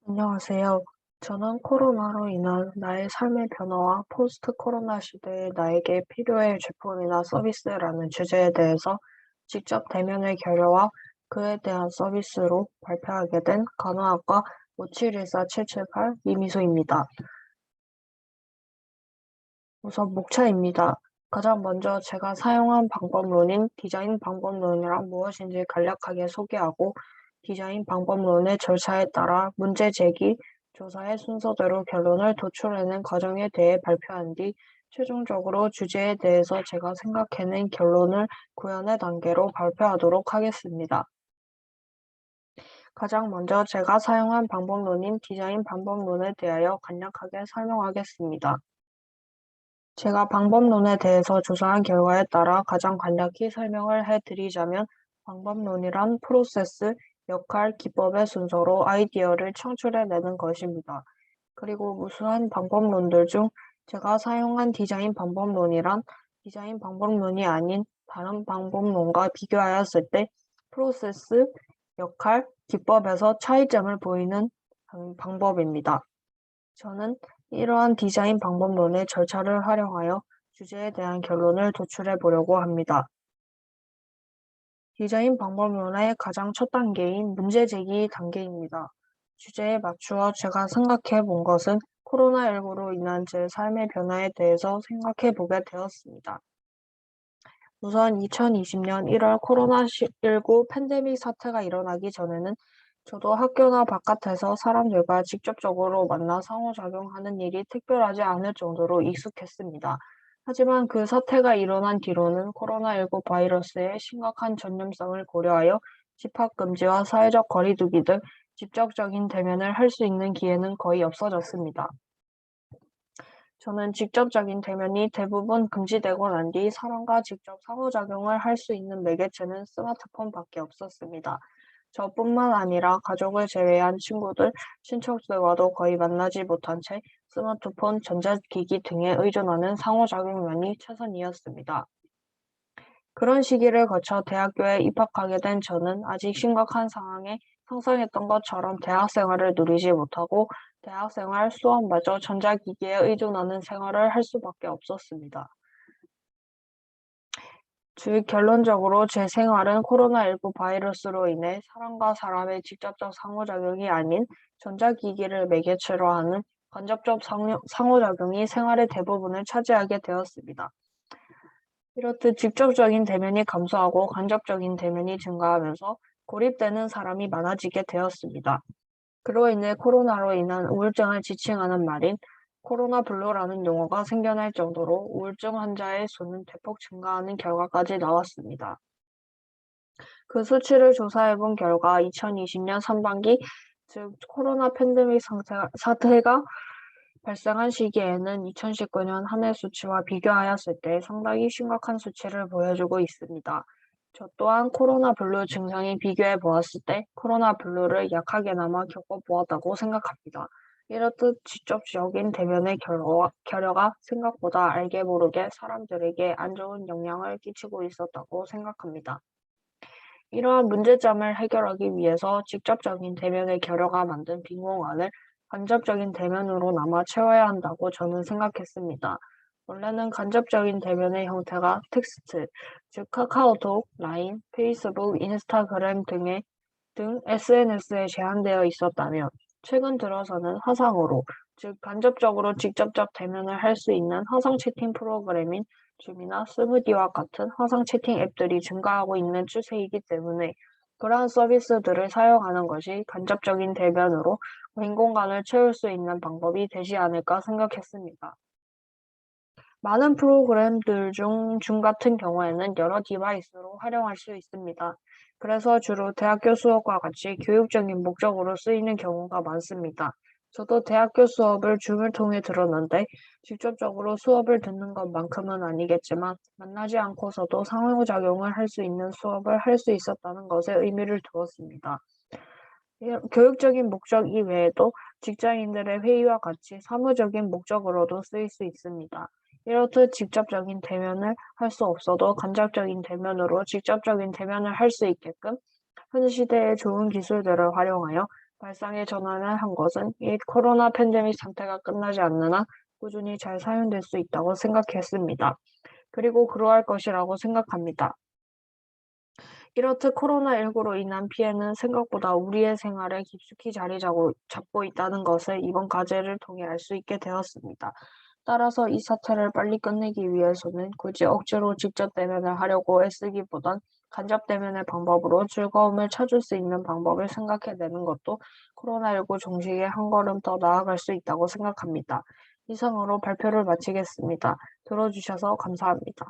안녕하세요. 저는 코로나로 인한 나의 삶의 변화와 포스트 코로나 시대에 나에게 필요해 제품이나 서비스라는 주제에 대해서 직접 대면의 결여와 그에 대한 서비스로 발표하게 된 간호학과 5714-778 이미소입니다. 우선 목차입니다. 가장 먼저 제가 사용한 방법론인 디자인 방법론이란 무엇인지 간략하게 소개하고 디자인 방법론의 절차에 따라 문제 제기, 조사의 순서대로 결론을 도출해낸 과정에 대해 발표한 뒤 최종적으로 주제에 대해서 제가 생각해낸 결론을 구현의 단계로 발표하도록 하겠습니다. 가장 먼저 제가 사용한 방법론인 디자인 방법론에 대하여 간략하게 설명하겠습니다. 제가 방법론에 대해서 조사한 결과에 따라 가장 간략히 설명을 해드리자면 방법론이란 프로세스, 역할, 기법의 순서로 아이디어를 창출해내는 것입니다. 그리고 무수한 방법론들 중 제가 사용한 디자인 방법론이란 디자인 방법론이 아닌 다른 방법론과 비교하였을 때 프로세스, 역할, 기법에서 차이점을 보이는 방법입니다. 저는 이러한 디자인 방법론의 절차를 활용하여 주제에 대한 결론을 도출해 보려고 합니다. 디자인 방법론의 가장 첫 단계인 문제 제기 단계입니다. 주제에 맞추어 제가 생각해 본 것은 코로나19로 인한 제 삶의 변화에 대해서 생각해 보게 되었습니다. 우선 2020년 1월 코로나19 팬데믹 사태가 일어나기 전에는 저도 학교나 바깥에서 사람들과 직접적으로 만나 상호작용하는 일이 특별하지 않을 정도로 익숙했습니다. 하지만 그 사태가 일어난 뒤로는 코로나19 바이러스의 심각한 전염성을 고려하여 집합금지와 사회적 거리두기 등 직접적인 대면을 할 수 있는 기회는 거의 없어졌습니다. 저는 직접적인 대면이 대부분 금지되고 난 뒤 사람과 직접 상호작용을 할 수 있는 매개체는 스마트폰밖에 없었습니다. 저뿐만 아니라 가족을 제외한 친구들, 친척들과도 거의 만나지 못한 채 스마트폰, 전자기기 등에 의존하는 상호작용만이 최선이었습니다. 그런 시기를 거쳐 대학교에 입학하게 된 저는 아직 심각한 상황에 상상했던 것처럼 대학 생활을 누리지 못하고 대학 생활 수업마저 전자기기에 의존하는 생활을 할 수밖에 없었습니다. 즉, 결론적으로 제 생활은 코로나19 바이러스로 인해 사람과 사람의 직접적 상호작용이 아닌 전자기기를 매개체로 하는 간접적 상호작용이 생활의 대부분을 차지하게 되었습니다. 이렇듯 직접적인 대면이 감소하고 간접적인 대면이 증가하면서 고립되는 사람이 많아지게 되었습니다. 그로 인해 코로나로 인한 우울증을 지칭하는 말인 코로나 블루라는 용어가 생겨날 정도로 우울증 환자의 수는 대폭 증가하는 결과까지 나왔습니다. 그 수치를 조사해 본 결과 2020년 상반기, 즉 코로나 팬데믹 사태가 발생한 시기에는 2019년 한 해 수치와 비교하였을 때 상당히 심각한 수치를 보여주고 있습니다. 저 또한 코로나 블루 증상이 비교해 보았을 때 코로나 블루를 약하게나마 겪어보았다고 생각합니다. 이렇듯 직접적인 대면의 결여가 생각보다 알게 모르게 사람들에게 안 좋은 영향을 끼치고 있었다고 생각합니다. 이러한 문제점을 해결하기 위해서 직접적인 대면의 결여가 만든 빈 공간을 간접적인 대면으로나마 채워야 한다고 저는 생각했습니다. 원래는 간접적인 대면의 형태가 텍스트, 즉 카카오톡, 라인, 페이스북, 인스타그램 등 SNS에 제한되어 있었다면 최근 들어서는 화상으로, 즉 간접적으로 직접적 대면을 할 수 있는 화상 채팅 프로그램인 줌이나 스무디와 같은 화상 채팅 앱들이 증가하고 있는 추세이기 때문에 그러한 서비스들을 사용하는 것이 간접적인 대면으로 빈 공간을 채울 수 있는 방법이 되지 않을까 생각했습니다. 많은 프로그램들 중 줌 같은 경우에는 여러 디바이스로 활용할 수 있습니다. 그래서 주로 대학교 수업과 같이 교육적인 목적으로 쓰이는 경우가 많습니다. 저도 대학교 수업을 줌을 통해 들었는데 직접적으로 수업을 듣는 것만큼은 아니겠지만 만나지 않고서도 상호작용을 할 수 있는 수업을 할 수 있었다는 것에 의미를 두었습니다. 교육적인 목적 이외에도 직장인들의 회의와 같이 사무적인 목적으로도 쓰일 수 있습니다. 이렇듯 직접적인 대면을 할 수 없어도 간접적인 대면으로 직접적인 대면을 할 수 있게끔 현 시대의 좋은 기술들을 활용하여 발상의 전환을 한 것은 이 코로나 팬데믹 상태가 끝나지 않는 한 꾸준히 잘 사용될 수 있다고 생각했습니다. 그리고 그러할 것이라고 생각합니다. 이렇듯 코로나19로 인한 피해는 생각보다 우리의 생활에 깊숙이 잡고 있다는 것을 이번 과제를 통해 알 수 있게 되었습니다. 따라서 이 사태를 빨리 끝내기 위해서는 굳이 억지로 직접 대면을 하려고 애쓰기보단 간접 대면의 방법으로 즐거움을 찾을 수 있는 방법을 생각해내는 것도 코로나19 종식에 한 걸음 더 나아갈 수 있다고 생각합니다. 이상으로 발표를 마치겠습니다. 들어주셔서 감사합니다.